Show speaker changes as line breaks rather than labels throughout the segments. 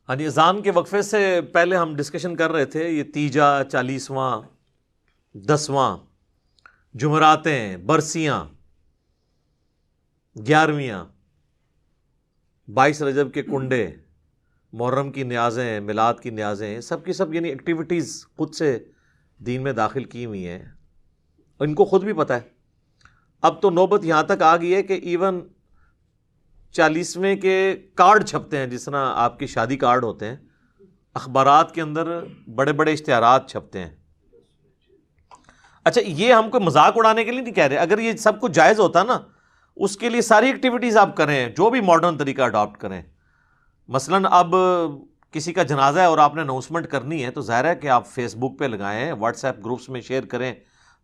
ہاں جی، اذان کے وقفے سے پہلے ہم ڈسکشن کر رہے تھے یہ تیجا، 40واں، 10واں، جمعراتیں، برسیاں، 11ویاں، 22 رجب کے کنڈے، محرم کی نیازیں، میلاد کی نیازیں، سب کی سب یعنی ایکٹیویٹیز خود سے دین میں داخل کی ہوئی ہیں، اور ان کو خود بھی پتہ ہے۔ اب تو نوبت یہاں تک آ گئی ہے کہ ایون 40ویں کے کارڈ چھپتے ہیں، جس طرح آپ کی شادی کارڈ ہوتے ہیں، اخبارات کے اندر بڑے بڑے اشتہارات چھپتے ہیں۔ اچھا، یہ ہم کو مذاق اڑانے کے لیے نہیں کہہ رہے، اگر یہ سب کچھ جائز ہوتا نا، اس کے لیے ساری ایکٹیویٹیز آپ کریں، جو بھی ماڈرن طریقہ اڈاپٹ کریں۔ مثلاً اب کسی کا جنازہ ہے اور آپ نے اناؤنسمنٹ کرنی ہے، تو ظاہر ہے کہ آپ فیس بک پہ لگائیں، واٹس ایپ گروپس میں شیئر کریں،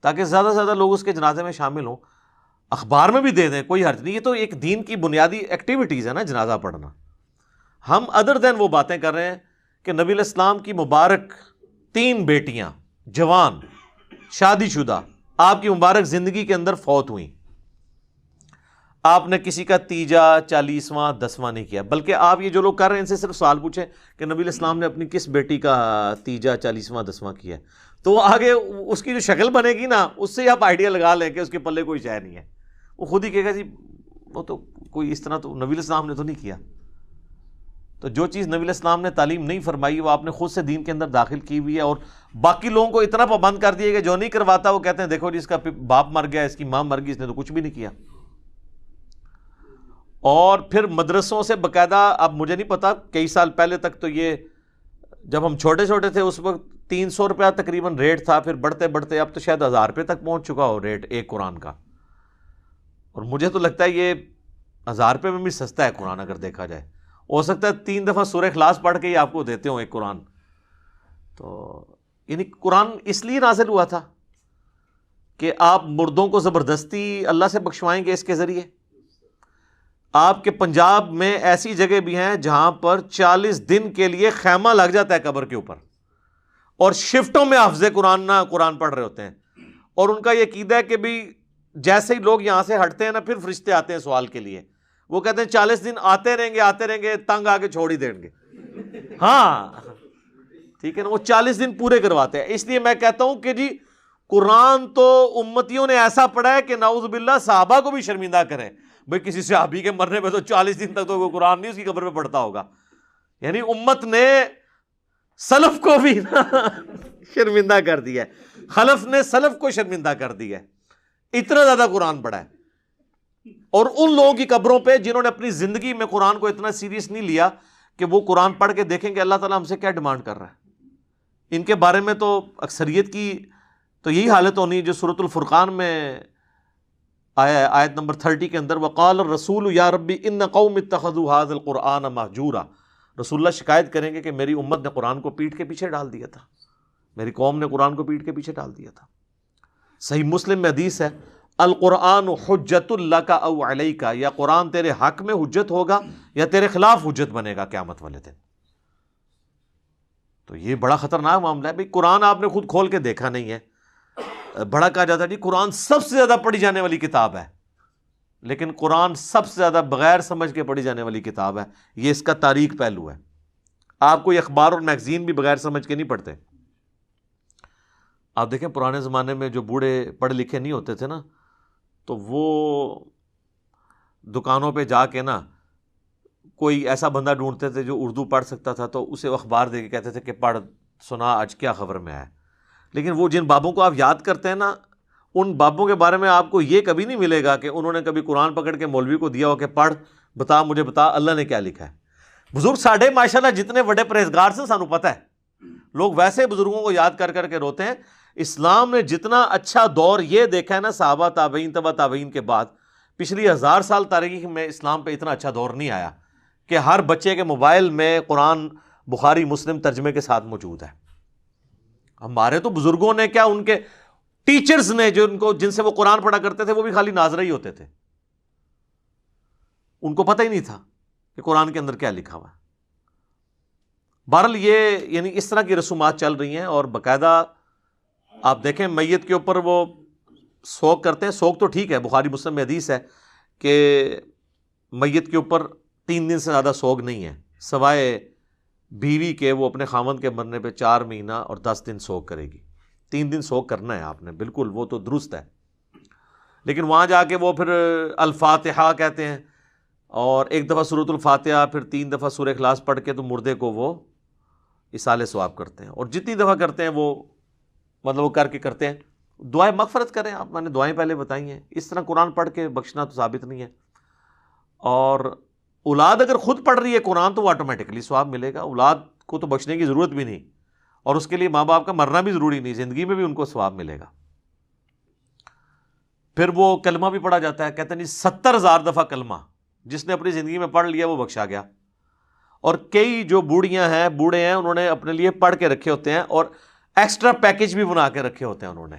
تاکہ زیادہ سے زیادہ لوگ اس کے جنازے میں شامل ہوں۔ اخبار میں بھی دے دیں، کوئی حرج نہیں، یہ تو ایک دین کی بنیادی ایکٹیویٹیز ہے نا جنازہ پڑھنا۔ ہم ادر دین وہ باتیں کر رہے ہیں کہ نبی علیہ السلام کی مبارک 3 بیٹیاں جوان شادی شدہ آپ کی مبارک زندگی کے اندر فوت ہوئیں، آپ نے کسی کا تیجا، 40واں، 10واں نہیں کیا، بلکہ آپ یہ جو لوگ کر رہے ہیں ان سے صرف سوال پوچھیں کہ نبی علیہ السلام نے اپنی کس بیٹی کا تیجا، 40واں، 10واں کیا ہے، تو وہ آگے اس کی جو شکل بنے گی نا، اس سے آپ آئیڈیا لگا لیں کہ اس کے پلے کوئی شے نہیں ہے۔ وہ خود ہی کہے گا جی وہ تو کوئی اس طرح تو نبی علیہ السلام نے تو نہیں کیا۔ تو جو چیز نبی علیہ السلام نے تعلیم نہیں فرمائی، وہ آپ نے خود سے دین کے اندر داخل کی ہوئی ہے، اور باقی لوگوں کو اتنا پابند کر دیا کہ جو نہیں کرواتا وہ کہتے ہیں دیکھو جی اس کا باپ مر گیا، اس کی ماں مر گئی، اس نے تو کچھ بھی نہیں کیا۔ اور پھر مدرسوں سے باقاعدہ، اب مجھے نہیں پتا، کئی سال پہلے تک تو یہ جب ہم چھوٹے چھوٹے تھے اس وقت 300 روپیہ تقریباً ریٹ تھا، پھر بڑھتے بڑھتے اب تو شاید 1000 روپے تک پہنچ چکا ہو ریٹ ایک قرآن کا، اور مجھے تو لگتا ہے یہ 1000 روپے میں بھی سستا ہے قرآن اگر دیکھا جائے۔ ہو سکتا ہے 3 دفعہ سورہ اخلاص پڑھ کے ہی آپ کو دیتے ہوں ایک قرآن۔ تو یعنی قرآن اس لیے نازل ہوا تھا کہ آپ مردوں کو زبردستی اللہ سے بخشوائیں گے اس کے ذریعے۔ آپ کے پنجاب میں ایسی جگہ بھی ہیں جہاں پر 40 دن کے لیے خیمہ لگ جاتا ہے قبر کے اوپر، اور شفٹوں میں حافظ قرآن پڑھ رہے ہوتے ہیں، اور ان کا یہ عقیدہ ہے کہ بھی جیسے ہی لوگ یہاں سے ہٹتے ہیں نا، پھر فرشتے آتے ہیں سوال کے لیے، وہ کہتے ہیں 40 دن آتے رہیں گے، تنگ آ کے چھوڑ ہی دیں گے۔ ہاں ٹھیک ہے نا، وہ 40 دن پورے کرواتے ہیں۔ اس لیے میں کہتا ہوں کہ جی قرآن تو امتیوں نے ایسا پڑھا ہے کہ نعوذ باللہ صحابہ کو بھی شرمندہ کرے۔ بھئی کسی صحابی کے مرنے پہ تو 40 دن تک تو وہ قرآن نہیں اس کی قبر پہ پڑھتا ہوگا، یعنی امت نے سلف کو بھی شرمندہ کر دیا ہے، خلف نے سلف کو شرمندہ کر دیا ہے، اتنا زیادہ قرآن پڑھا ہے۔ اور ان لوگوں کی قبروں پہ جنہوں نے اپنی زندگی میں قرآن کو اتنا سیریس نہیں لیا کہ وہ قرآن پڑھ کے دیکھیں کہ اللہ تعالیٰ ہم سے کیا ڈیمانڈ کر رہا ہے، ان کے بارے میں تو اکثریت کی تو یہی حالت ہونی جو سورۃ الفرقان میں آیا ہے، آیت نمبر 30 کے اندر، وقال الرسول یا ربی ان قوم اتخذوا هذا القرآن مہجورا۔ رسول اللہ شکایت کریں گے کہ میری امت نے قرآن کو پیٹھ کے پیچھے ڈال دیا تھا، میری قوم نے قرآن کو پیٹھ کے پیچھے ڈال دیا تھا۔ صحیح مسلم میں حدیث ہے، القرآن حجت لک او علیک، یا قرآن تیرے حق میں حجت ہوگا یا تیرے خلاف حجت بنے گا قیامت والے دن۔ تو یہ بڑا خطرناک معاملہ ہے۔ بھئی قرآن آپ نے خود کھول کے دیکھا نہیں ہے، بڑا کہا جاتا ہے جی قرآن سب سے زیادہ پڑھی جانے والی کتاب ہے، لیکن قرآن سب سے زیادہ بغیر سمجھ کے پڑھی جانے والی کتاب ہے، یہ اس کا تاریخ پہلو ہے۔ آپ کوئی اخبار اور میگزین بھی بغیر سمجھ کے نہیں پڑھتے۔ آپ دیکھیں پرانے زمانے میں جو بوڑھے پڑھے لکھے نہیں ہوتے تھے نا، تو وہ دکانوں پہ جا کے نا کوئی ایسا بندہ ڈھونڈتے تھے جو اردو پڑھ سکتا تھا، تو اسے اخبار دے کے کہتے تھے کہ پڑھ سنا آج کیا خبر میں ہے۔ لیکن وہ جن بابوں کو آپ یاد کرتے ہیں نا، ان بابوں کے بارے میں آپ کو یہ کبھی نہیں ملے گا کہ انہوں نے کبھی قرآن پکڑ کے مولوی کو دیا ہو کہ پڑھ بتا مجھے بتا اللہ نے کیا لکھا ہے۔ بزرگ ساڈے ماشاءاللہ جتنے بڑے پرہیزگار سے سانو پتہ ہے، لوگ ویسے بزرگوں کو یاد کر کر کے روتے ہیں۔ اسلام نے جتنا اچھا دور یہ دیکھا ہے نا صحابہ، تابعین، تبع تابعین کے بعد، پچھلی 1000 سال تاریخ میں اسلام پہ اتنا اچھا دور نہیں آیا کہ ہر بچے کے موبائل میں قرآن بخاری مسلم ترجمے کے ساتھ موجود ہے۔ ہمارے تو بزرگوں نے کیا، ان کے ٹیچرز نے جن سے وہ قرآن پڑھا کرتے تھے وہ بھی خالی ناظرہ ہی ہوتے تھے، ان کو پتہ ہی نہیں تھا کہ قرآن کے اندر کیا لکھا ہوا ہے۔ بہرحال یہ یعنی اس طرح کی رسومات چل رہی ہیں، اور باقاعدہ آپ دیکھیں میت کے اوپر وہ سوگ کرتے ہیں۔ سوگ تو ٹھیک ہے، بخاری مسلم میں حدیث ہے کہ میت کے اوپر 3 دن سے زیادہ سوگ نہیں ہے، سوائے بیوی کے وہ اپنے خاوند کے مرنے پہ 4 مہینہ اور 10 دن سوگ کرے گی. 3 دن سوگ کرنا ہے آپ نے، بالکل وہ تو درست ہے. لیکن وہاں جا کے وہ پھر الفاتحہ کہتے ہیں، اور ایک دفعہ سورۃ الفاتحہ، پھر 3 دفعہ سورہ اخلاص پڑھ کے تو مردے کو وہ ایصال ثواب کرتے ہیں. اور جتنی دفعہ کرتے ہیں وہ مطلب وہ کر کے کرتے ہیں. دعائیں مغفرت کریں آپ، میں نے دعائیں پہلے بتائی ہیں. اس طرح قرآن پڑھ کے بخشنا تو ثابت نہیں ہے. اور اولاد اگر خود پڑھ رہی ہے قرآن تو وہ آٹومیٹکلی ثواب ملے گا. اولاد کو تو بخشنے کی ضرورت بھی نہیں، اور اس کے لیے ماں باپ کا مرنا بھی ضروری نہیں، زندگی میں بھی ان کو ثواب ملے گا. پھر وہ کلمہ بھی پڑھا جاتا ہے. کہتے ہیں جی 70,000 دفعہ کلمہ جس نے اپنی زندگی میں پڑھ لیا وہ بخشا گیا. اور کئی جو بوڑھیاں ہیں، بوڑھے ہیں، انہوں نے اپنے لیے پڑھ کے رکھے ہوتے ہیں اور ایکسٹرا پیکج بھی بنا کے رکھے ہوتے ہیں. انہوں نے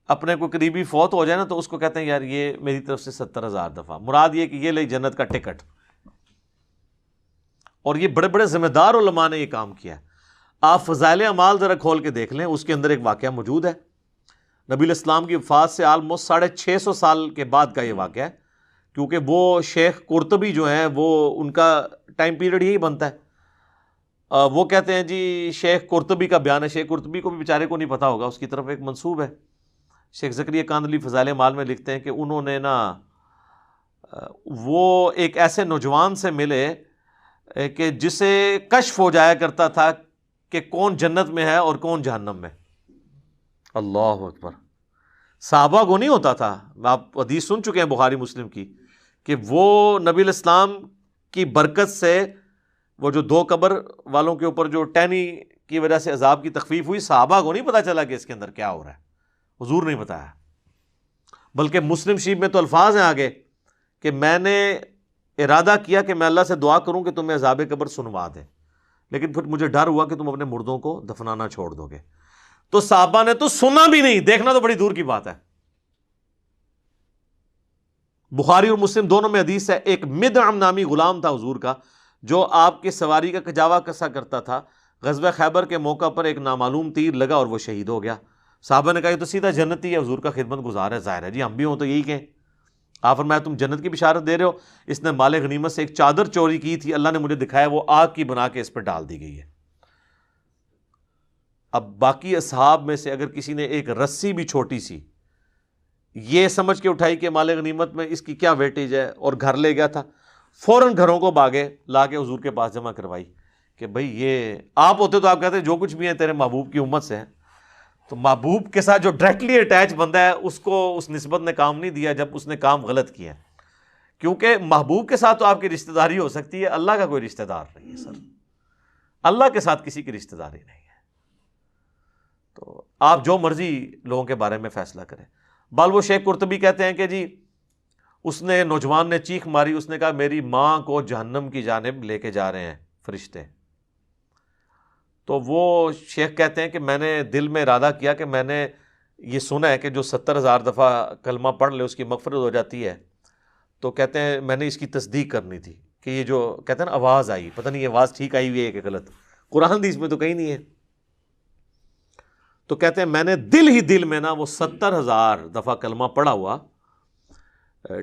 اپنے کوئی قریبی فوت ہو جائے نا تو اس کو کہتے ہیں یار یہ میری طرف سے 70,000 دفعہ، مراد یہ کہ یہ لے جنت کا ٹکٹ. اور یہ بڑے بڑے ذمہ دار علماء نے یہ کام کیا ہے. آپ فضائل اعمال ذرا کھول کے دیکھ لیں، اس کے اندر ایک واقعہ موجود ہے. نبی الاسلام کی وفات سے آلموسٹ 650 سال کے بعد کا یہ واقعہ ہے، کیونکہ وہ شیخ قرطبی جو ہیں وہ ان کا ٹائم پیریڈ یہی بنتا ہے. وہ کہتے ہیں جی شیخ قرطبی کا بیان ہے. شیخ قرطبی کو بھی بیچارے کو نہیں پتا ہوگا، اس کی طرف ایک منسوب ہے. شیخ زکریا کاندھلی فضائل اعمال میں لکھتے ہیں کہ انہوں نے نا وہ ایک ایسے نوجوان سے ملے کہ جسے کشف ہو جایا کرتا تھا کہ کون جنت میں ہے اور کون جہنم میں. اللہ اکبر. صحابہ کو نہیں ہوتا تھا. آپ حدیث سن چکے ہیں بخاری مسلم کی کہ وہ نبی الاسلام کی برکت سے وہ جو 2 قبر والوں کے اوپر جو ٹہنی کی وجہ سے عذاب کی تخفیف ہوئی، صحابہ کو نہیں پتا چلا کہ اس کے اندر کیا ہو رہا ہے. حضور نہیں بتایا. بلکہ مسلم شریف میں تو الفاظ ہیں آگے کہ میں نے ارادہ کیا کہ میں اللہ سے دعا کروں کہ تمہیں عذاب قبر سنوا دے، لیکن پھر مجھے ڈر ہوا کہ تم اپنے مردوں کو دفنانا چھوڑ دو گے. تو صحابہ نے تو سنا بھی نہیں، دیکھنا تو بڑی دور کی بات ہے. بخاری اور مسلم دونوں میں حدیث ہے، ایک مدعم نامی غلام تھا حضور کا جو آپ کے سواری کا کجاوا کسا کرتا تھا. غزوہ خیبر کے موقع پر ایک نامعلوم تیر لگا اور وہ شہید ہو گیا. صحابہ نے کہا یہ تو سیدھا جنتی ہے، حضور کا خدمت گزار ہے. ظاہر ہے جی ہم بھی ہوں تو یہی کہیں. آپ فرمایا تم جنت کی بشارت دے رہے ہو. اس نے مال غنیمت سے ایک چادر چوری کی تھی، اللہ نے مجھے دکھایا، وہ آگ کی بنا کے اس پہ ڈال دی گئی ہے. اب باقی اصحاب میں سے اگر کسی نے ایک رسی بھی چھوٹی سی یہ سمجھ کے اٹھائی کہ مال غنیمت میں اس کی کیا ویٹیج ہے اور گھر لے گیا تھا، فوراً گھروں کو باغے لا کے حضور کے پاس جمع کروائی کہ بھئی یہ آپ ہوتے تو آپ کہتے جو کچھ بھی ہیں تیرے محبوب کی امت سے ہیں. تو محبوب کے ساتھ جو ڈائریکٹلی اٹیچ بندہ ہے اس کو اس نسبت نے کام نہیں دیا جب اس نے کام غلط کیا. کیونکہ محبوب کے ساتھ تو آپ کی رشتہ داری ہو سکتی ہے، اللہ کا کوئی رشتہ دار نہیں ہے سر. اللہ کے ساتھ کسی کی رشتہ داری نہیں ہے. تو آپ جو مرضی لوگوں کے بارے میں فیصلہ کریں. بال وہ شیخ قرطبی کہتے ہیں کہ جی اس نے نوجوان نے چیخ ماری، اس نے کہا میری ماں کو جہنم کی جانب لے کے جا رہے ہیں فرشتے. تو وہ شیخ کہتے ہیں کہ میں نے دل میں ارادہ کیا کہ میں نے یہ سنا ہے کہ جو 70,000 دفعہ کلمہ پڑھ لے اس کی مغفرت ہو جاتی ہے. تو کہتے ہیں میں نے اس کی تصدیق کرنی تھی کہ یہ جو کہتے ہیں نا آواز آئی، پتہ نہیں یہ آواز ٹھیک آئی ہوئی ہے کہ غلط، قرآن حدیث میں تو کہیں نہیں ہے. تو کہتے ہیں میں نے دل ہی دل میں نا وہ 70,000 دفعہ کلمہ پڑھا ہوا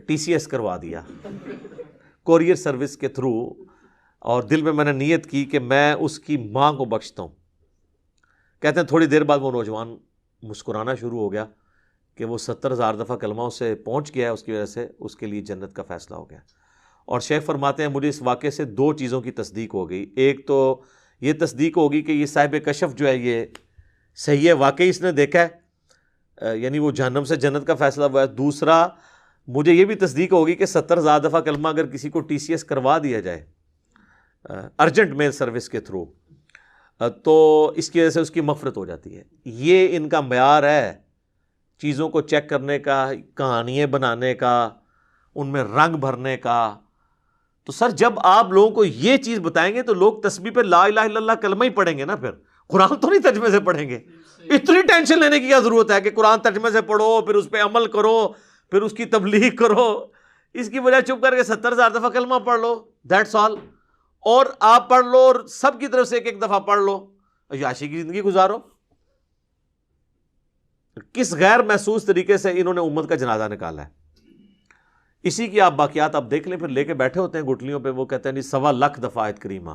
TCS کروا دیا کوریئر سروس کے تھرو، اور دل میں نے نیت کی کہ میں اس کی ماں کو بخشتا ہوں. کہتے ہیں تھوڑی دیر بعد وہ نوجوان مسکرانا شروع ہو گیا کہ وہ 70,000 دفعہ کلمہ اسے پہنچ گیا ہے، اس کی وجہ سے اس کے لیے جنت کا فیصلہ ہو گیا. اور شیخ فرماتے ہیں مجھے اس واقعے سے 2 چیزوں کی تصدیق ہو گئی. ایک تو یہ تصدیق ہوگی کہ یہ صاحب کشف جو ہے یہ صحیح ہے، واقعی اس نے دیکھا ہے، یعنی وہ جہنم سے جنت کا فیصلہ ہوا ہے. دوسرا مجھے یہ بھی تصدیق ہوگی کہ 70,000 دفعہ کلمہ اگر کسی کو TCS کروا دیا جائے ارجنٹ میل سروس کے تھرو تو اس کی وجہ سے اس کی مغفرت ہو جاتی ہے. یہ ان کا معیار ہے چیزوں کو چیک کرنے کا، کہانیاں بنانے کا، ان میں رنگ بھرنے کا. تو سر جب آپ لوگوں کو یہ چیز بتائیں گے تو لوگ تسبیح پہ لا الہ الا اللہ کلمہ ہی پڑھیں گے نا، پھر قرآن تو نہیں ترجمے سے پڑھیں گے. اتنی ٹینشن لینے کی کیا ضرورت ہے کہ قرآن ترجمے سے پڑھو پھر اس پہ عمل کرو پھر اس کی تبلیغ کرو. اس کی وجہ چپ کر کے 70,000 دفعہ کلمہ پڑھ لو، دیٹس آل. اور آپ پڑھ لو اور سب کی طرف سے ایک دفعہ پڑھ لو، عیاشی کی زندگی گزارو. کس غیر محسوس طریقے سے انہوں نے امت کا جنازہ نکالا ہے. اسی کی آپ باقیات آپ دیکھ لیں، پھر لے کے بیٹھے ہوتے ہیں گٹلیوں پہ. وہ کہتے ہیں 1.25 لاکھ دفعہ آیت کریمہ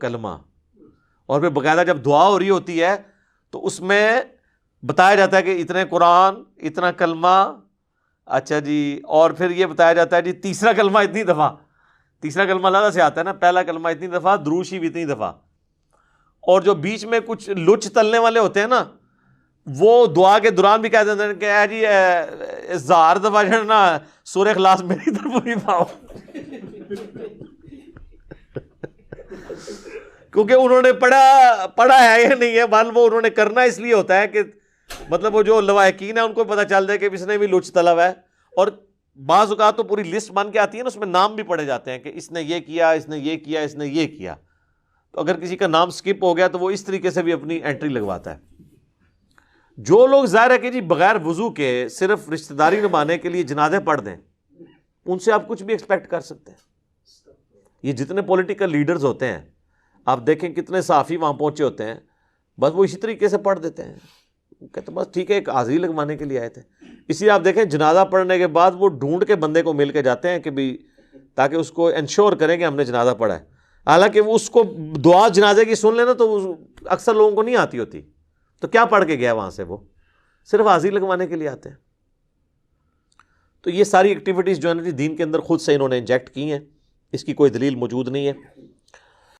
کلمہ، اور پھر باقاعدہ جب دعا ہو رہی ہوتی ہے تو اس میں بتایا جاتا ہے کہ اتنے قرآن، اتنا کلمہ، اچھا جی، اور پھر یہ بتایا جاتا ہے جی تیسرا کلمہ اتنی دفعہ، تیسرا کلمہ اللہ سے آتا ہے نا، پہلا کلمہ اتنی دفعہ، درود شریف اتنی دفعہ، اور جو بیچ میں کچھ لچ تلنے والے ہوتے ہیں نا، وہ دعا کے دوران بھی کہہ دیتے ہیں کہ اے جی 1000 دفعہ جو ہے نا سورہ اخلاص میری طرف بھی پاؤ، کیونکہ انہوں نے پڑھا ہے یا نہیں ہے، مان وہ انہوں نے کرنا اس لیے ہوتا ہے کہ مطلب وہ جو لواحقین ہیں ان کو پتہ چل جائے کہ اس نے بھی لچ طلب ہے، اور بعض اوقات تو پوری لسٹ بن کے آتی ہے نا، اس میں نام بھی پڑھے جاتے ہیں کہ اس نے یہ کیا، اس نے یہ کیا، اس نے یہ کیا، تو اگر کسی کا نام سکپ ہو گیا تو وہ اس طریقے سے بھی اپنی انٹری لگواتا ہے۔ جو لوگ ظاہر ہے کہ جی بغیر وضو کے صرف رشتہ داری نبھانے کے لیے جنازے پڑھ دیں، ان سے آپ کچھ بھی ایکسپیکٹ کر سکتے ہیں۔ یہ جتنے پولیٹیکل لیڈرز ہوتے ہیں آپ دیکھیں کتنے صحافی وہاں پہنچے ہوتے ہیں، بس وہ اسی طریقے سے پڑھ دیتے ہیں، کہتے بس ٹھیک ہے ایک حاضری لگوانے کے لیے آئے تھے۔ اسی لیے آپ دیکھیں جنازہ پڑھنے کے بعد وہ ڈھونڈ کے بندے کو مل کے جاتے ہیں کہ بھی تاکہ اس کو انشور کریں کہ ہم نے جنازہ پڑھا ہے، حالانکہ وہ اس کو دعا جنازے کی سن لینا تو اکثر لوگوں کو نہیں آتی ہوتی، تو کیا پڑھ کے گیا وہاں سے، وہ صرف حاضری لگوانے کے لیے آتے ہیں۔ تو یہ ساری ایکٹیویٹیز جو ہے نا دین کے اندر خود سے انہوں نے انجیکٹ کی ہیں، اس کی کوئی دلیل موجود نہیں ہے۔